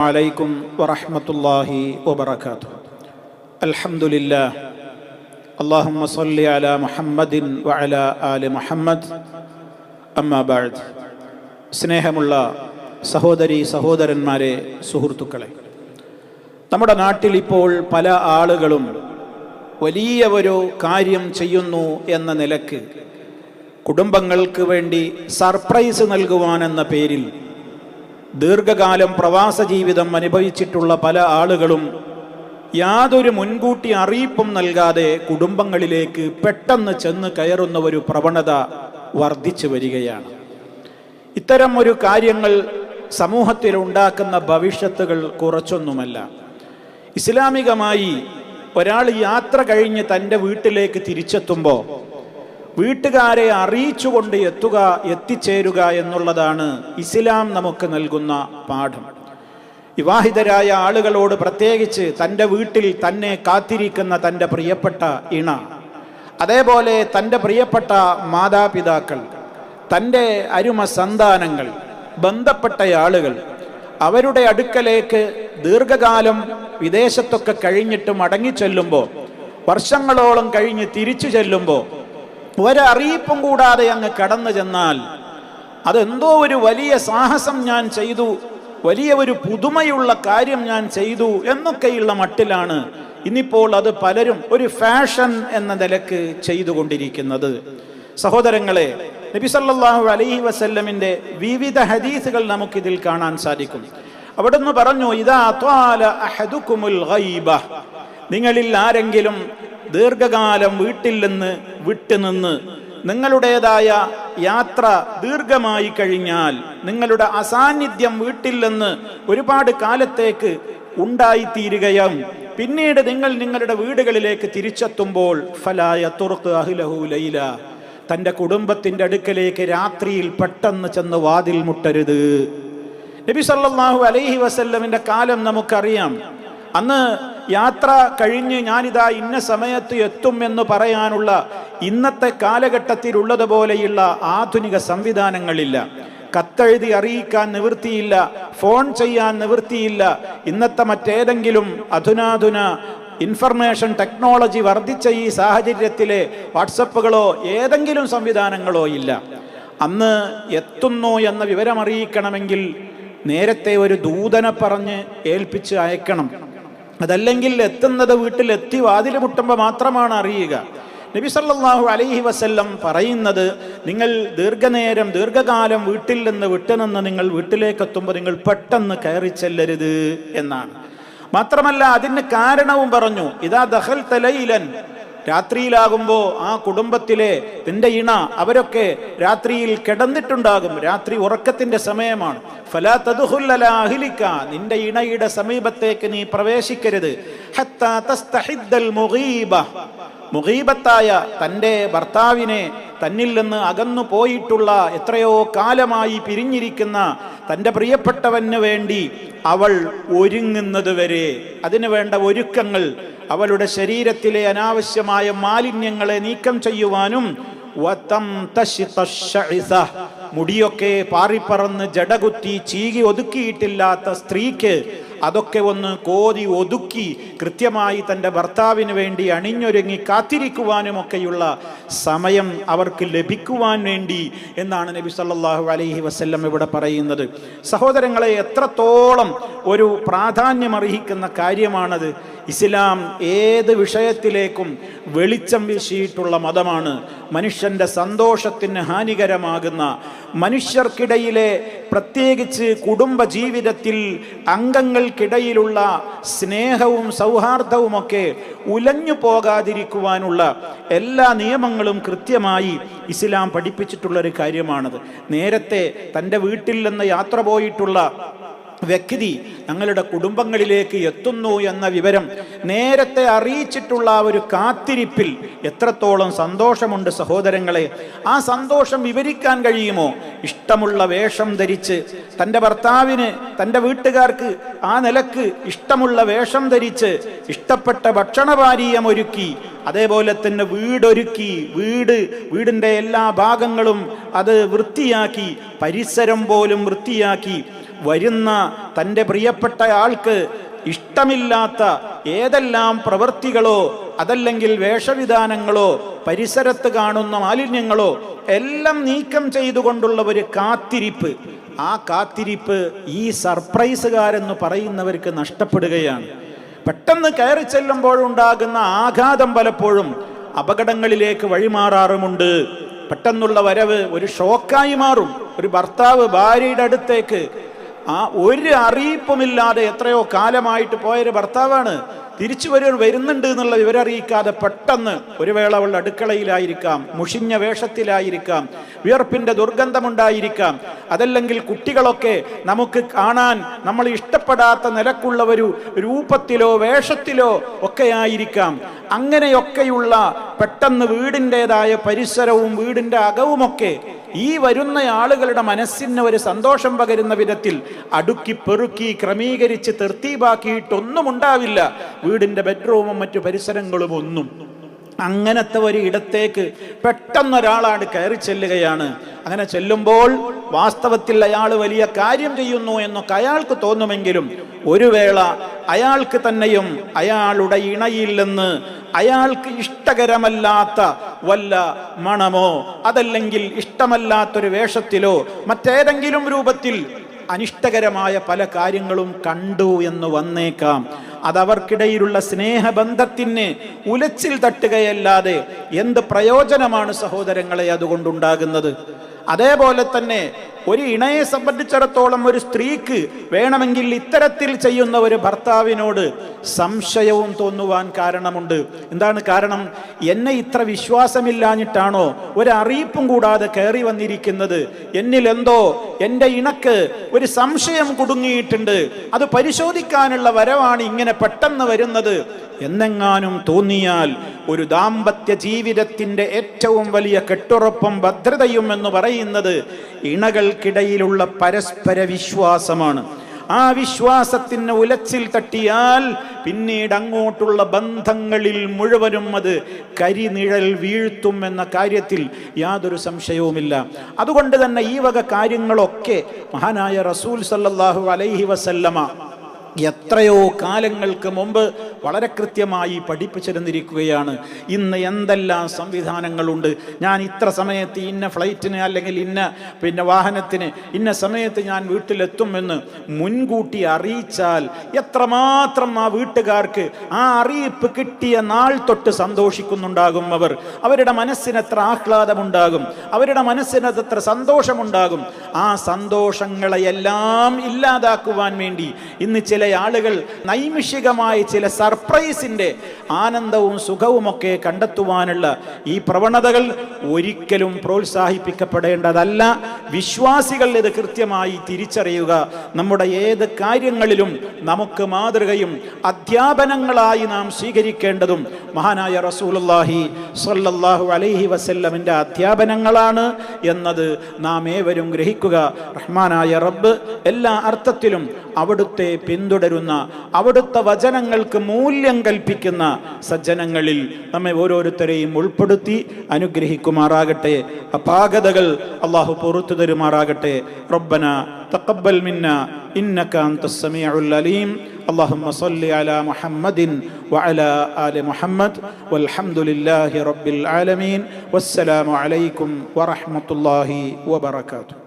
عليكم ورحمة الله وبركاته. الحمد لله. اللهم صل على محمد وعلى آل محمد. أما بعد. സ്നേഹമുള്ള സഹോദരി സഹോദരന്മാരെ, സുഹൃത്തുക്കളെ, നമ്മുടെ നാട്ടിൽ ഇപ്പോൾ പല ആളുകളും വലിയ ഒരു കാര്യം ചെയ്യുന്നു എന്ന നിലക്ക് കുടുംബങ്ങൾക്ക് വേണ്ടി സർപ്രൈസ് നൽകുവാനെന്ന പേരിൽ ദീർഘകാലം പ്രവാസ ജീവിതം അനുഭവിച്ചിട്ടുള്ള പല ആളുകളും യാതൊരു മുൻകൂട്ടി അറിയിപ്പും നൽകാതെ കുടുംബങ്ങളിലേക്ക് പെട്ടെന്ന് ചെന്ന് കയറുന്ന ഒരു പ്രവണത വർദ്ധിച്ചു വരികയാണ്. ഇത്തരം ഒരു കാര്യങ്ങൾ സമൂഹത്തിൽ ഉണ്ടാക്കുന്ന ഭവിഷ്യത്തുകൾ കുറച്ചൊന്നുമല്ല. ഇസ്ലാമികമായി ഒരാൾ യാത്ര കഴിഞ്ഞ് തൻ്റെ വീട്ടിലേക്ക് തിരിച്ചെത്തുമ്പോൾ വീട്ടുകാരെ അറിയിച്ചുകൊണ്ട് എത്തിച്ചേരുക എന്നുള്ളതാണ് ഇസ്ലാം നമുക്ക് നൽകുന്ന പാഠം. വിവാഹിതരായ ആളുകളോട് പ്രത്യേകിച്ച് തൻ്റെ വീട്ടിൽ തന്നെ കാത്തിരിക്കുന്ന തൻ്റെ പ്രിയപ്പെട്ട ഇണ, അതേപോലെ തൻ്റെ പ്രിയപ്പെട്ട മാതാപിതാക്കൾ, തൻ്റെ അരുമ സന്താനങ്ങൾ, ബന്ധപ്പെട്ട ആളുകൾ, അവരുടെ അടുക്കലേക്ക് ദീർഘകാലം വിദേശത്തൊക്കെ കഴിഞ്ഞിട്ട് മടങ്ങിച്ചെല്ലുമ്പോൾ, വർഷങ്ങളോളം കഴിഞ്ഞ് തിരിച്ചു ചെല്ലുമ്പോൾ ഒരറിയിപ്പും കൂടാതെ അങ്ങ് കടന്നു ചെന്നാൽ അതെന്തോ ഒരു വലിയ സാഹസം ഞാൻ ചെയ്തു, വലിയ ഒരു പുതുമയുള്ള കാര്യം ഞാൻ ചെയ്തു എന്നൊക്കെയുള്ള മട്ടിലാണ് ഇന്നിപ്പോൾ അത് പലരും ഒരു ഫാഷൻ എന്ന നിലക്ക് ചെയ്തുകൊണ്ടിരിക്കുന്നത്. സഹോദരങ്ങളെ, നബി സല്ലല്ലാഹു അലൈഹി വസല്ലമിന്റെ വിവിധ ഹദീസുകൾ നമുക്കിതിൽ കാണാൻ സാധിക്കും. അവിടുന്ന് പറഞ്ഞു, ഇദാ ത്വാല അഹദുകുമുൽ ഗൈബ, നിങ്ങളിൽ ആരെങ്കിലും ദീർഘകാലം വീട്ടിൽ നിന്ന് വിട്ടുനിന്ന് നിങ്ങളുടേതായ യാത്ര ദീർഘമായി കഴിഞ്ഞാൽ, നിങ്ങളുടെ അസാന്നിധ്യം വീട്ടിൽ നിന്ന് ഒരുപാട് കാലത്തേക്ക് ഉണ്ടായിത്തീരുകയും പിന്നീട് നിങ്ങൾ നിങ്ങളുടെ വീടുകളിലേക്ക് തിരിച്ചെത്തുമ്പോൾ ഫലാ യതുർഖു അഹ്ലഹു ലൈല, തൻ്റെ കുടുംബത്തിൻ്റെ അടുക്കലേക്ക് രാത്രിയിൽ പെട്ടെന്ന് ചെന്ന് വാതിൽ മുട്ടരുത്. നബി സല്ലല്ലാഹു അലൈഹി വസല്ലമിന്റെ കാലം നമുക്കറിയാം. അന്ന് യാത്ര കഴിഞ്ഞ് ഞാനിതാ ഇന്ന സമയത്ത് എത്തും എന്ന് പറയാനുള്ള ഇന്നത്തെ കാലഘട്ടത്തിലുള്ളതുപോലെയുള്ള ആധുനിക സംവിധാനങ്ങളില്ല. കത്തെഴുതി അറിയിക്കാൻ നിവൃത്തിയില്ല, ഫോൺ ചെയ്യാൻ നിവൃത്തിയില്ല. ഇന്നത്തെ മറ്റേതെങ്കിലും അധുനാധുന ഇൻഫർമേഷൻ ടെക്നോളജി വർദ്ധിച്ച ഈ സാഹചര്യത്തിലെ വാട്സപ്പുകളോ ഏതെങ്കിലും സംവിധാനങ്ങളോ ഇല്ല. അന്ന് എത്തുന്നു എന്ന വിവരം അറിയിക്കണമെങ്കിൽ നേരത്തെ ഒരു ദൂതനെ പറഞ്ഞ് ഏൽപ്പിച്ച് അയക്കണം. അതല്ലെങ്കിൽ എത്തുന്നത് വീട്ടിലെത്തി വാതിൽ മുട്ടുമ്പോൾ മാത്രമാണ് അറിയുക. നബി സല്ലല്ലാഹു അലൈഹി വസല്ലം പറയുന്നത്, നിങ്ങൾ ദീർഘകാലം വീട്ടിൽ നിന്ന് വിട്ടുനിന്ന് നിങ്ങൾ വീട്ടിലേക്ക് എത്തുമ്പോൾ നിങ്ങൾ പെട്ടെന്ന് കയറി ചെല്ലരുത് എന്നാണ്. മാത്രമല്ല അതിന് കാരണവും പറഞ്ഞു. ഇദാ ദഖൽത ലൈലൻ, രാത്രിയിലാകുമ്പോൾ ആ കുടുംബത്തിലെ നിന്റെ ഇണ അവരൊക്കെ രാത്രിയിൽ കിടന്നിട്ടുണ്ടാകും, രാത്രി ഉറക്കത്തിന്റെ സമയമാണ്. ഫലാ തദ്ഖുൽ അലാ അഹ്ലിക, നിന്റെ ഇണയുടെ സമീപത്തേക്ക് നീ പ്രവേശിക്കരുത്. ഹത്താ തസ്തഹിദ്ദൽ മുഗീബ, മുഗീബത്തായ തൻ്റെ ഭർത്താവിനെ, തന്നിൽ നിന്ന് അകന്നു പോയിട്ടുള്ള എത്രയോ കാലമായി പിരിഞ്ഞിരിക്കുന്ന തൻ്റെ പ്രിയപ്പെട്ടവന് വേണ്ടി അവൾ ഒരുങ്ങുന്നത് വരെ, അതിനു വേണ്ട ഒരുക്കങ്ങൾ, അവളുടെ ശരീരത്തിലെ അനാവശ്യമായ മാലിന്യങ്ങളെ നീക്കം ചെയ്യുവാനും, മുടിയൊക്കെ പാറിപ്പറന്ന് ജടകുത്തി ചീകി ഒതുക്കിയിട്ടില്ലാത്ത സ്ത്രീക്ക് അതൊക്കെ ഒന്ന് കോതി ഒതുക്കി കൃത്യമായി തൻ്റെ ഭർത്താവിന് വേണ്ടി അണിഞ്ഞൊരുങ്ങി കാത്തിരിക്കുവാനുമൊക്കെയുള്ള സമയം അവർക്ക് ലഭിക്കുവാൻ വേണ്ടി എന്നാണ് നബി സല്ലല്ലാഹു അലൈഹി വസല്ലം ഇവിടെ പറയുന്നത്. സഹോദരങ്ങളെ, എത്രത്തോളം ഒരു പ്രാധാന്യമർഹിക്കുന്ന കാര്യമാണത്. ഇസ്ലാം ഏത് വിഷയത്തിലേക്കും വെളിച്ചം വീശിയിട്ടുള്ള മതമാണ്. മനുഷ്യന്റെ സന്തോഷത്തിന് ഹാനികരമാകുന്ന, മനുഷ്യർക്കിടയിലെ പ്രത്യേകിച്ച് കുടുംബ ജീവിതത്തിൽ അംഗങ്ങൾക്കിടയിലുള്ള സ്നേഹവും സൗഹാർദ്ദവുമൊക്കെ ഉലഞ്ഞു പോകാതിരിക്കുവാനുള്ള എല്ലാ നിയമങ്ങളും കൃത്യമായി ഇസ്ലാം പഠിപ്പിച്ചിട്ടുള്ളൊരു കാര്യമാണത്. നേരത്തെ തൻ്റെ വീട്ടിൽ നിന്ന് യാത്ര പോയിട്ടുള്ള വ്യക്തി ഞങ്ങളുടെ കുടുംബങ്ങളിലേക്ക് എത്തുന്നു എന്ന വിവരം നേരത്തെ അറിയിച്ചിട്ടുള്ള ഒരു കാത്തിരിപ്പിൽ എത്രത്തോളം സന്തോഷമുണ്ട് സഹോദരങ്ങളെ. ആ സന്തോഷം വിവരിക്കാൻ കഴിയുമോ? ഇഷ്ടമുള്ള വേഷം ധരിച്ച് തൻ്റെ ഭർത്താവിന്, തൻ്റെ വീട്ടുകാർക്ക് ആ നിലക്ക് ഇഷ്ടമുള്ള വേഷം ധരിച്ച് ഇഷ്ടപ്പെട്ട ഭക്ഷണപാനീയം ഒരുക്കി, അതേപോലെ തന്നെ വീടൊരുക്കി, വീടിൻ്റെ എല്ലാ ഭാഗങ്ങളും അത് വൃത്തിയാക്കി, പരിസരം പോലും വൃത്തിയാക്കി, വരുന്ന തൻ്റെ പ്രിയപ്പെട്ട ആൾക്ക് ഇഷ്ടമില്ലാത്ത ഏതെല്ലാം പ്രവൃത്തികളോ അതല്ലെങ്കിൽ വേഷവിധാനങ്ങളോ പരിസരത്ത് കാണുന്ന മാലിന്യങ്ങളോ എല്ലാം നീക്കം ചെയ്തുകൊണ്ടുള്ള ഒരു കാത്തിരിപ്പ്, ആ കാത്തിരിപ്പ് ഈ സർപ്രൈസുകാരെന്ന് പറയുന്നവർക്ക് നഷ്ടപ്പെടുകയാണ്. പെട്ടെന്ന് കയറി ചെല്ലുമ്പോഴുണ്ടാകുന്ന ആഘാതം പലപ്പോഴും അപകടങ്ങളിലേക്ക് വഴിമാറാറുമുണ്ട്. പെട്ടെന്നുള്ള വരവ് ഒരു ഷോക്കായി മാറും. ഒരു ഭർത്താവ് ഭാര്യയുടെ അടുത്തേക്ക് ഒരു അറിയിപ്പുമില്ലാതെ എത്രയോ കാലമായിട്ട് പോയൊരു ഭർത്താവാണ്, തിരിച്ചു വരുന്നുണ്ട് എന്നുള്ള വിവരം അറിയിക്കാതെ പെട്ടെന്ന് ഒരു വേള അവളുടെ അടുക്കളയിലായിരിക്കാം, മുഷിഞ്ഞ വേഷത്തിലായിരിക്കാം, വിയർപ്പിന്റെ ദുർഗന്ധമുണ്ടായിരിക്കാം, അതല്ലെങ്കിൽ കുട്ടികളൊക്കെ നമുക്ക് കാണാൻ നമ്മൾ ഇഷ്ടപ്പെടാത്ത നിലക്കുള്ള ഒരു രൂപത്തിലോ വേഷത്തിലോ ഒക്കെ ആയിരിക്കാം. അങ്ങനെയൊക്കെയുള്ള പെട്ടെന്ന് വീടിൻ്റെതായ പരിസരവും വീടിൻ്റെ അകവുമൊക്കെ ഈ വരുന്ന ആളുകളുടെ മനസ്സിന് ഒരു സന്തോഷം പകരുന്ന വിധത്തിൽ അടുക്കി പെറുക്കി ക്രമീകരിച്ച് തെർത്തീബാക്കിയിട്ടൊന്നും ഉണ്ടാവില്ല. വീടിൻ്റെ ബെഡ്റൂമും മറ്റു പരിസരങ്ങളും ഒന്നും. അങ്ങനത്തെ ഒരു ഇടത്തേക്ക് പെട്ടെന്നൊരാളാണ് കയറി ചെല്ലുകയാണ്. അങ്ങനെ ചെല്ലുമ്പോൾ വാസ്തവത്തിൽ അയാൾ വലിയ കാര്യം ചെയ്യുന്നു എന്നൊക്കെ അയാൾക്ക് തോന്നുമെങ്കിലും ഒരു വേള അയാൾക്ക് തന്നെയും അയാളുടെ ഇണയിൽ നിന്ന് അയാൾക്ക് ഇഷ്ടകരമല്ലാത്ത വല്ല മണമോ അതല്ലെങ്കിൽ ഇഷ്ടമല്ലാത്തൊരു വേഷത്തിലോ മറ്റേതെങ്കിലും രൂപത്തിൽ അനിഷ്ടകരമായ പല കാര്യങ്ങളും കണ്ടു എന്ന് വന്നേക്കാം. അതവർക്കിടയിലുള്ള സ്നേഹബന്ധത്തിന് ഉലച്ചിൽ തട്ടുകയല്ലാതെ എന്ത് പ്രയോജനമാണ് സഹോദരങ്ങളെ അതുകൊണ്ടുണ്ടാകുന്നത്? അതേപോലെ തന്നെ ഒരു ഇണയെ സംബന്ധിച്ചിടത്തോളം ഒരു സ്ത്രീക്ക് വേണമെങ്കിൽ ഇത്തരത്തിൽ ചെയ്യുന്ന ഒരു ഭർത്താവിനോട് സംശയവും തോന്നുവാൻ കാരണമുണ്ട്. എന്താണ് കാരണം? എന്നെ ഇത്ര വിശ്വാസമില്ലാഞ്ഞിട്ടാണോ ഒരു അറിയിപ്പും കൂടാതെ കയറി വന്നിരിക്കുന്നത്? എന്നിൽ എന്തോ എൻ്റെ ഇണക്ക് ഒരു സംശയം കുടുങ്ങിയിട്ടുണ്ട്, അത് പരിശോധിക്കാനുള്ള വരവാണ് ഇങ്ങനെ പെട്ടെന്ന് വരുന്നത് എന്നെങ്ങാനും തോന്നിയാൽ ഒരു ദാമ്പത്യ ജീവിതത്തിൻ്റെ ഏറ്റവും വലിയ കെട്ടുറപ്പും ഭദ്രതയും എന്ന് പറയുന്നത് ഇണകൾക്കിടയിലുള്ള പരസ്പര വിശ്വാസമാണ്. ആ വിശ്വാസത്തിന് ഉലച്ചിൽ തട്ടിയാൽ പിന്നീട് അങ്ങോട്ടുള്ള ബന്ധങ്ങളിൽ മുഴുവനും അത് കരിനിഴൽ വീഴ്ത്തും എന്ന കാര്യത്തിൽ യാതൊരു സംശയവുമില്ല. അതുകൊണ്ട് തന്നെ ഈ വക കാര്യങ്ങളൊക്കെ മഹാനായ റസൂൽ സല്ലല്ലാഹു അലൈഹി വസല്ലമ എത്രയോ കാലങ്ങൾക്ക് മുമ്പ് വളരെ കൃത്യമായി പഠിപ്പിച്ചിരുന്നിരിക്കുകയാണ്. ഇന്ന് എന്തെല്ലാം സംവിധാനങ്ങളുണ്ട്. ഞാൻ ഇത്ര സമയത്ത് ഇന്ന ഫ്ലൈറ്റിന് അല്ലെങ്കിൽ ഇന്ന വാഹനത്തിന് ഇന്ന സമയത്ത് ഞാൻ വീട്ടിലെത്തുമെന്ന് മുൻകൂട്ടി അറിയിച്ചാൽ എത്രമാത്രം ആ വീട്ടുകാർക്ക് ആ അറിയിപ്പ് കിട്ടിയ നാൾ തൊട്ട് സന്തോഷിക്കുന്നുണ്ടാകും. അവരുടെ മനസ്സിന് എത്ര ആഹ്ലാദമുണ്ടാകും, അവരുടെ മനസ്സിന് എത്ര സന്തോഷമുണ്ടാകും. ആ സന്തോഷങ്ങളെയെല്ലാം ഇല്ലാതാക്കുവാൻ വേണ്ടി ഇന്ന് ചില ആളുകൾ നൈമിഷികമായ ചില സർപ്രൈസിന്റെ ആനന്ദവും സുഖവുമൊക്കെ കണ്ടെത്തുവാനുള്ള ഈ പ്രവണതകൾ ഒരിക്കലും പ്രോത്സാഹിപ്പിക്കപ്പെടേണ്ടതല്ല. വിശ്വാസികൾ ഇത് കൃത്യമായി തിരിച്ചറിയുക. നമ്മുടെ ഏത് കാര്യങ്ങളിലും നമുക്ക് മാതൃകയും അധ്യാപനങ്ങളായി നാം സ്വീകരിക്കേണ്ടതും മഹാനായ റസൂലുള്ളാഹി സ്വല്ലല്ലാഹു അലൈഹി വസല്ലമിന്റെ അധ്യാപനങ്ങളാണ് എന്നത് നാം ഏവരും ഗ്രഹിക്കുക. റഹ്മാനായ റബ്ബ് എല്ലാ അർത്ഥത്തിലും അവിടുത്തെ പിന്തുടരുന്ന, അവിടുത്തെ വചനങ്ങൾക്ക് മൂല്യം കൽപ്പിക്കുന്ന സജ്ജനങ്ങളിൽ നമ്മെ ഓരോരുത്തരെയും ഉൾപ്പെടുത്തി അനുഗ്രഹിക്കുമാറാകട്ടെ. അപാകതകൾ അല്ലാഹു പുറത്തു തരുമാറാകട്ടെ. റബ്ബന തഖബ്ബൽ മിന്നാ ഇന്നക അൻതസ് സമീഉൽ അലീം. اللهم صل على محمد وعلى آل محمد والحمد لله رب العالمين والسلام عليكم ورحمة الله وبركاته.